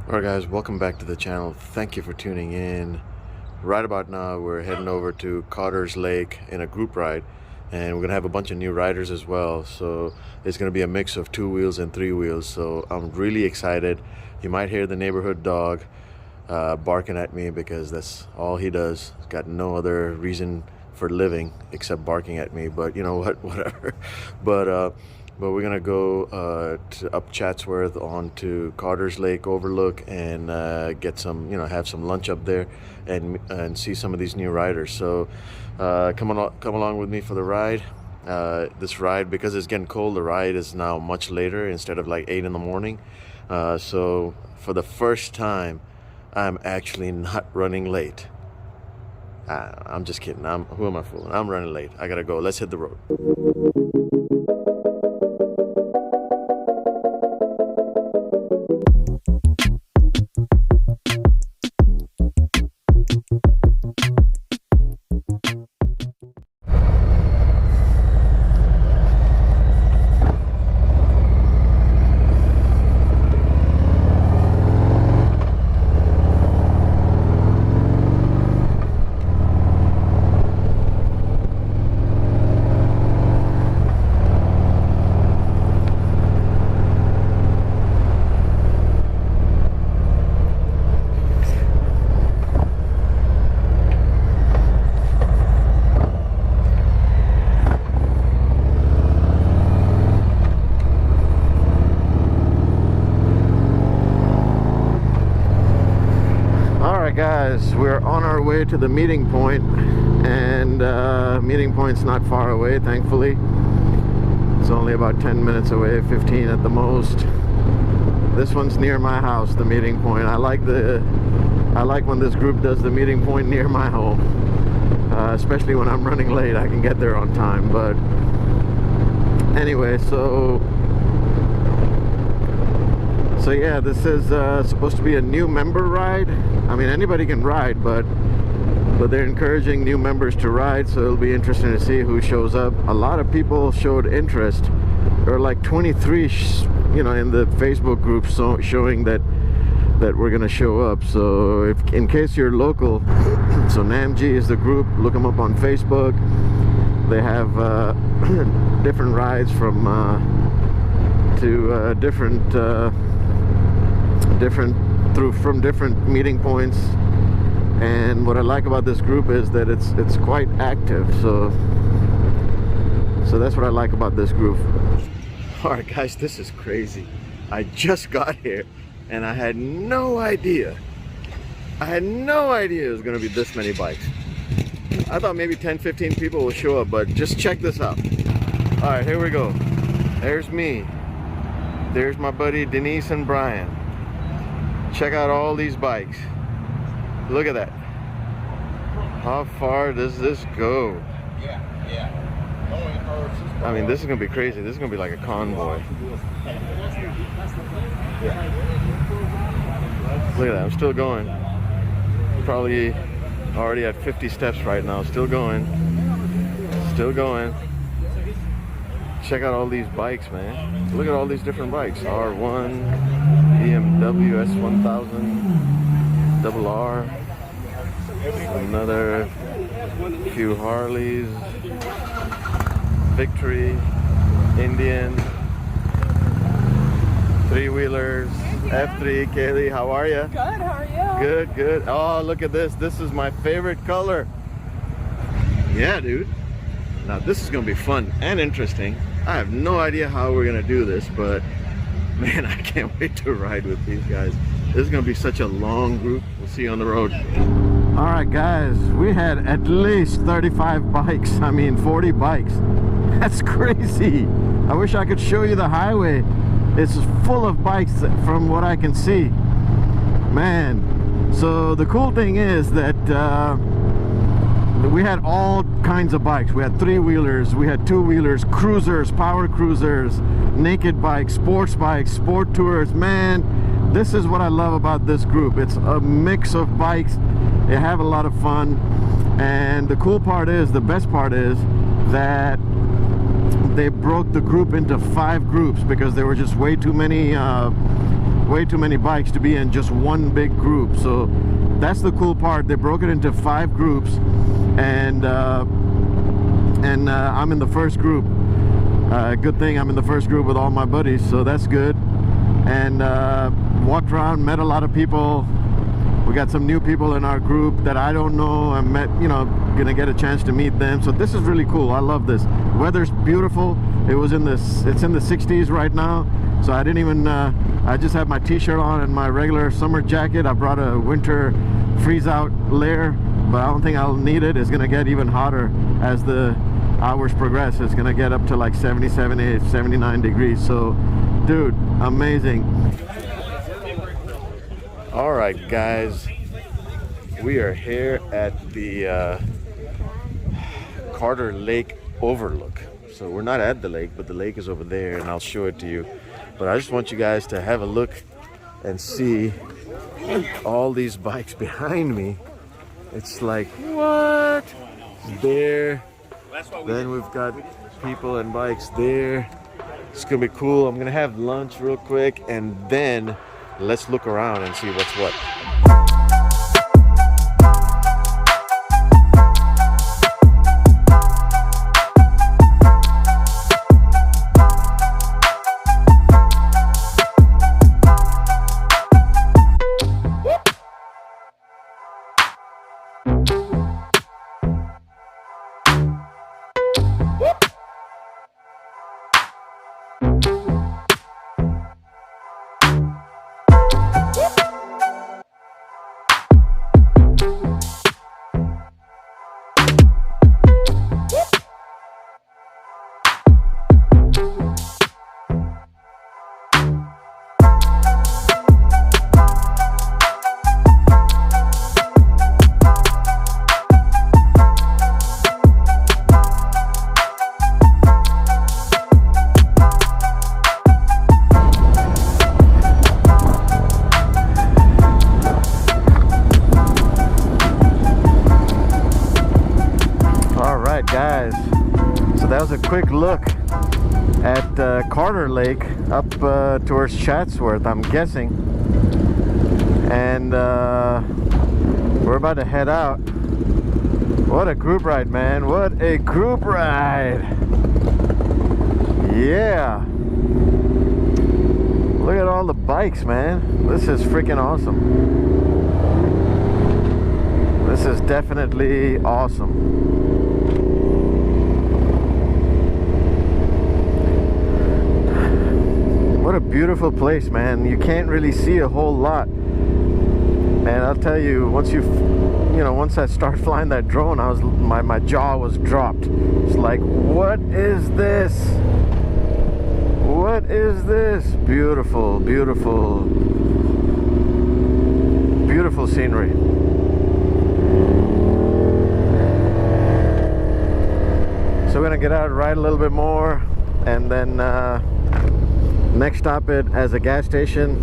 Alright guys, welcome back to the channel. Thank you for tuning in. Right about now we're heading over to Carter's Lake in a group ride, and we're gonna have a bunch of new riders as well, so it's gonna be a mix of 2 wheels and 3 wheels. So I'm really excited. You might hear the neighborhood dog barking at me because that's all he does. He's got no other reason for living except barking at me, but you know what, whatever. But we're gonna go up Chatsworth onto Carter's Lake overlook and get some, have some lunch up there and see some of these new riders. So come along with me for the ride. This ride, because it's getting cold, the ride is now much later instead of like 8 in the morning. So for the first time, I'm actually not running late. I'm just kidding. Who am I fooling? I'm running late. I gotta go. Let's hit the road. Guys, we're on our way to the meeting point, and meeting point's not far away, thankfully. It's only about 10 minutes away, 15 at the most. This one's near my house, the meeting point. I like when this group does the meeting point near my home, especially when I'm running late. I can get there on time. But anyway, so yeah, this is supposed to be a new member ride. I mean, anybody can ride, but they're encouraging new members to ride, so it'll be interesting to see who shows up. A lot of people showed interest. There are like 23 in the Facebook group showing that we're gonna show up. So in case you're local, so NAMG is the group. Look them up on Facebook. They have different rides from different meeting points. And what I like about this group is that it's quite active. So that's what I like about this group. All right, guys, this is crazy. I just got here and I had no idea it was gonna be this many bikes. I thought maybe 10-15 people will show up, but just check this out. All right, here we go. There's me. There's my buddy Denise and Brian. Check out all these bikes. Look at that. How far does this go? I mean, this is gonna be crazy. This is gonna be like a convoy. Look at that, I'm still going. Probably already at 50 steps right now. Still going. Still going. Check out all these bikes, man. Look at all these different bikes. R1, BMW S1000, double R, another few Harleys, Victory, Indian, 3-wheelers, F3. Kaylee, how are you? Good, how are you? Good, good. Oh, look at this. This is my favorite color. Yeah, dude. Now this is gonna be fun and interesting. I have no idea how we're gonna do this, but man, I can't wait to ride with these guys. This is gonna be such a long group. We'll see you on the road. All right, guys, we had at least 35 bikes. I mean, 40 bikes. That's crazy. I wish I could show you the highway. It's full of bikes from what I can see. Man, so the cool thing is that we had all kinds of bikes. We had 3-wheelers, we had 2-wheelers, cruisers, power cruisers, naked bikes, sports bikes, sport tours. Man, this is what I love about this group. It's a mix of bikes. They have a lot of fun, and the cool part is, the best part is that they broke the group into 5 groups because there were just way too many way too many bikes to be in just one big group. So that's the cool part. They broke it into 5 groups, and I'm in the first group. Good thing I'm in the first group with all my buddies, so that's good. And walked around, met a lot of people. We got some new people in our group that I don't know. I met, you know, gonna get a chance to meet them. So this is really cool. I love this. Weather's beautiful. It's in the 60s right now. So I didn't even, I just have my t-shirt on and my regular summer jacket. I brought a winter freeze out layer, but I don't think I'll need it. It's gonna get even hotter as the hours progress. It's gonna get up to like 77, 79 degrees. So dude, amazing. All right, guys, we are here at the Carter Lake overlook. So we're not at the lake, but the lake is over there, and I'll show it to you. But I just want you guys to have a look and see all these bikes behind me. It's like, what? There. Then we've got people and bikes there. It's gonna be cool. I'm gonna have lunch real quick, and then let's look around and see what's what. Guys, so that was a quick look at Carter Lake up towards Chatsworth, I'm guessing, and we're about to head out. What a group ride, man. What a group ride. Yeah, look at all the bikes, man. This is freaking awesome. This is definitely awesome. What a beautiful place, man. You can't really see a whole lot. And I'll tell you, once I started flying that drone, my jaw was dropped. It's like, what is this? What is this? Beautiful, beautiful, beautiful scenery. So we're gonna get out, ride a little bit more, and then next stop as a gas station.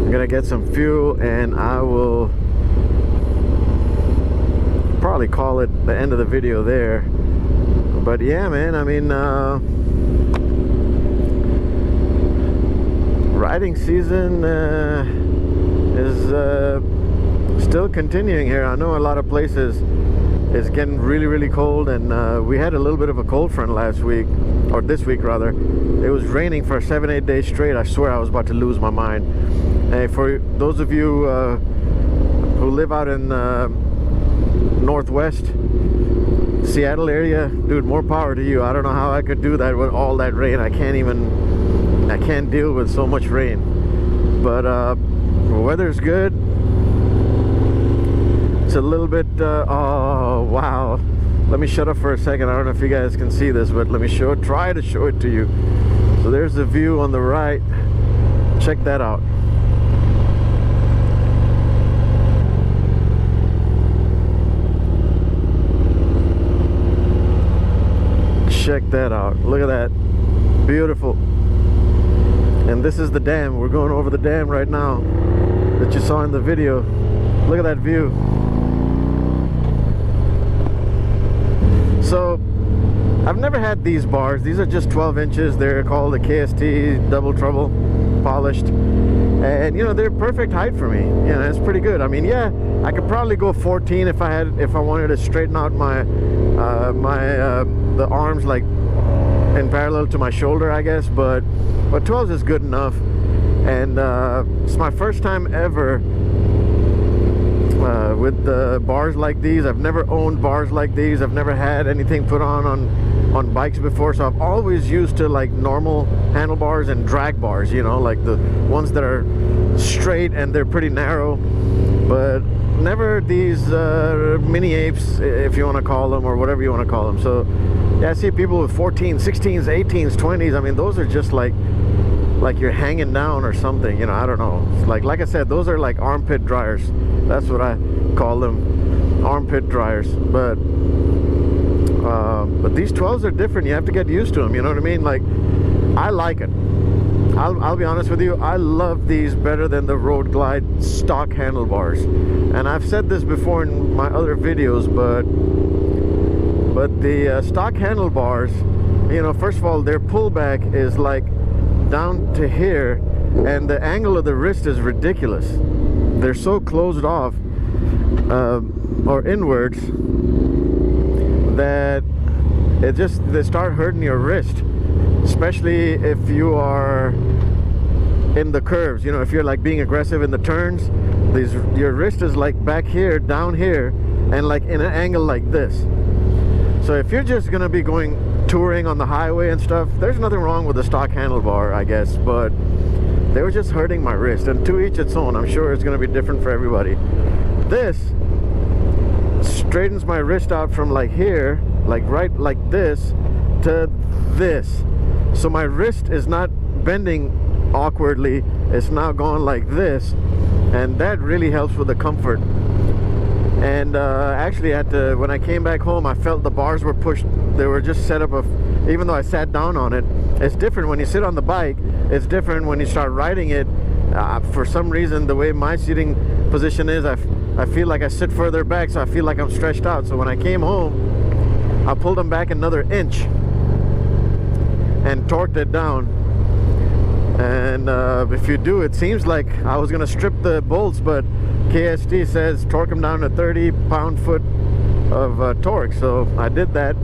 I'm gonna get some fuel, and I will probably call it the end of the video there. But yeah, man, I mean, riding season is still continuing here. I know a lot of places it's getting really, really cold, and we had a little bit of a cold front last week, or this week rather. It was raining for 7-8 days straight. I swear I was about to lose my mind. And for those of you who live out in Northwest Seattle area, dude, more power to you. I don't know how I could do that with all that rain. I can't deal with so much rain. But the weather's good. It's a little bit, oh wow. Let me shut up for a second. I don't know if you guys can see this, but let me try to show it to you. So there's the view on the right. Check that out. Check that out. Look at that. Beautiful. And this is the dam. We're going over the dam right now that you saw in the video. Look at that view. So I've never had these bars. These are just 12 inches. They're called the KST Double Trouble polished. and you know, they're perfect height for me. You know, it's pretty good. I mean, yeah, I could probably go 14 if I wanted to straighten out my the arms like in parallel to my shoulder, I guess, but 12 is good enough. And it's my first time ever with the bars like these. I've never owned bars like these. I've never had anything put on bikes before, so I've always used to like normal handlebars and drag bars, you know, like the ones that are straight and they're pretty narrow, but never these mini apes, if you want to call them, or whatever you want to call them. So yeah, I see people with 14s, 16s, 18s, 20s. I mean, those are just like you're hanging down or something, you know. I don't know. It's like I said, those are like armpit dryers. That's what I call them, armpit dryers. But these 12s are different. You have to get used to them, you know what I mean? Like, I like it. I'll be honest with you, I love these better than the Road Glide stock handlebars. And I've said this before in my other videos, but the stock handlebars, you know, first of all, their pullback is like down to here, and the angle of the wrist is ridiculous. They're so closed off or inwards that they start hurting your wrist, especially if you are in the curves. You know, if you're like being aggressive in the turns, your wrist is like back here, down here, and like in an angle like this. So if you're just gonna be going touring on the highway and stuff, there's nothing wrong with the stock handlebar, I guess, but they were just hurting my wrist. And to each its own. I'm sure it's gonna be different for everybody. This straightens my wrist out from like here, like right like this, to this. So my wrist is not bending awkwardly, it's now going like this, and that really helps with the comfort. And actually when I came back home, I felt the bars were pushed. They were just set up even though I sat down on it. It's different when you sit on the bike. It's different when you start riding it. For some reason, the way my seating position is, I feel like I sit further back, so I feel like I'm stretched out. So when I came home, I pulled them back another inch and torqued it down. And if you do, it seems like I was gonna strip the bolts, but KST says torque them down to 30 pound-foot of torque. So I did that,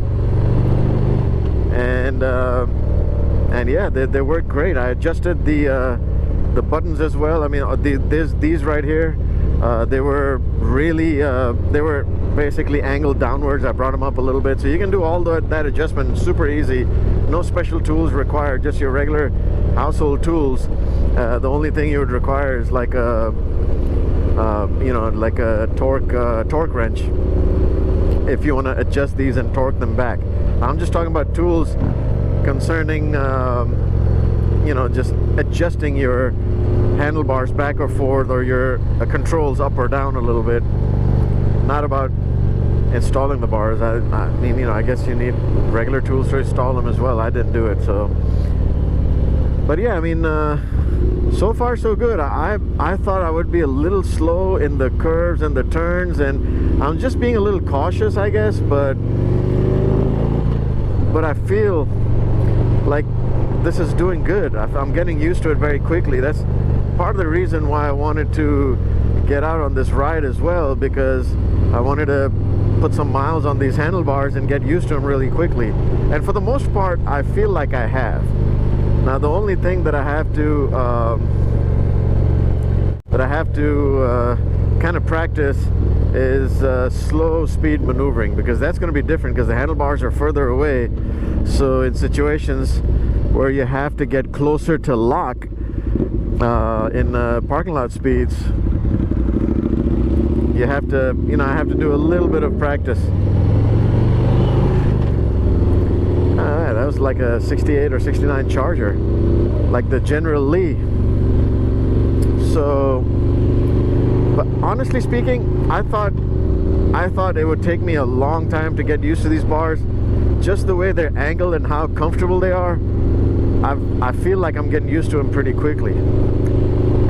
and yeah, they work great. I adjusted the buttons as well. I mean, these right here, they were really they were basically angled downwards. I brought them up a little bit, so you can do all that adjustment super easy. No special tools required, just your regular household tools. The only thing you would require is like a you know, like a torque wrench if you want to adjust these and torque them back. I'm just talking about tools concerning you know, just adjusting your handlebars back or forth, or your controls up or down a little bit. Not about installing the bars. I mean, you know, I guess you need regular tools to install them as well. I didn't do it, so. But yeah, I mean, so far so good. I thought I would be a little slow in the curves and the turns, and I'm just being a little cautious, I guess, but I feel like this is doing good. I'm getting used to it very quickly. That's part of the reason why I wanted to get out on this ride as well, because I wanted to put some miles on these handlebars and get used to them really quickly. And for the most part, I feel like I have. Now the only thing that I have to kind of practice is slow speed maneuvering, because that's going to be different because the handlebars are further away. So in situations where you have to get closer to lock in parking lot speeds, you have to, you know, I have to do a little bit of practice. That was like a 68 or 69 Charger, like the General Lee. So, but honestly speaking, I thought it would take me a long time to get used to these bars. Just the way they're angled and how comfortable they are, I feel like I'm getting used to them pretty quickly.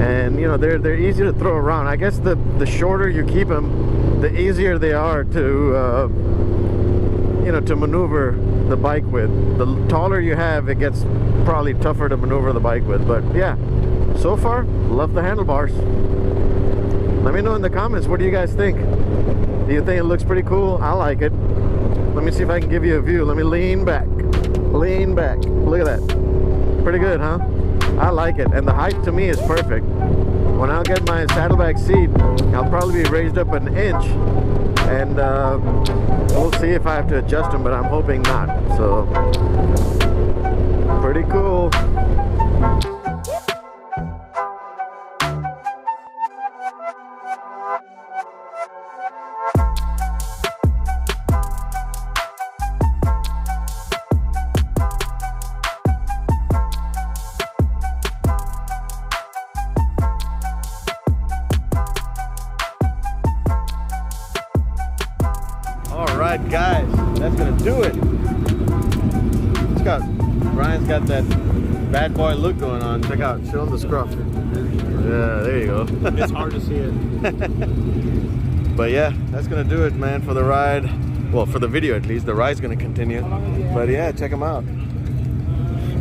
And you know, they're easy to throw around. I guess the shorter you keep them, the easier they are to you know, to maneuver the bike with. The taller you have, it gets probably tougher to maneuver the bike with. But yeah, So far, love the handlebars. Let me know in the comments, what do you guys think? Do you think it looks pretty cool? I like it. Let me see if I can give you a view. Let me lean back. Lean back. Look at that. Pretty good, huh? I like it. And the height to me is perfect. When I'll get my saddlebag seat, I'll probably be raised up an inch. And we'll see if I have to adjust them, but I'm hoping not. So, pretty cool. Alright guys, that's gonna do it. Brian's got that bad boy look going on. Check out, show him the scruff. Yeah, there you go. It's hard to see it. But yeah, that's gonna do it, man, for the ride. Well, for the video at least. The ride's gonna continue. But yeah, check them out.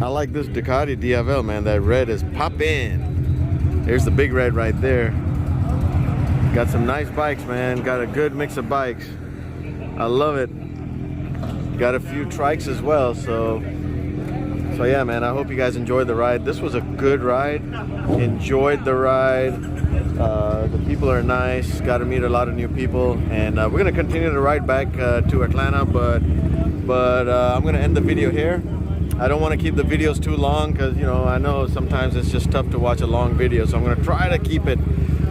I like this Ducati DFL, man. That red is poppin'. There's the big red right there. Got some nice bikes, man. Got a good mix of bikes. I love it. Got a few trikes as well, so yeah, man, I hope you guys enjoyed the ride. This was a good ride. Enjoyed the ride. The people are nice. Got to meet a lot of new people, and we're gonna continue to ride back to Atlanta, but I'm gonna end the video here. I don't want to keep the videos too long because, you know, I know sometimes it's just tough to watch a long video, so I'm gonna try to keep it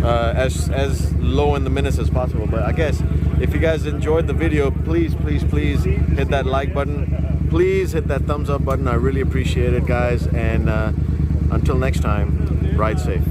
as low in the minutes as possible. But I guess if you guys enjoyed the video, please hit that like button. Please hit that thumbs up button. I really appreciate it, guys. And until next time, ride safe.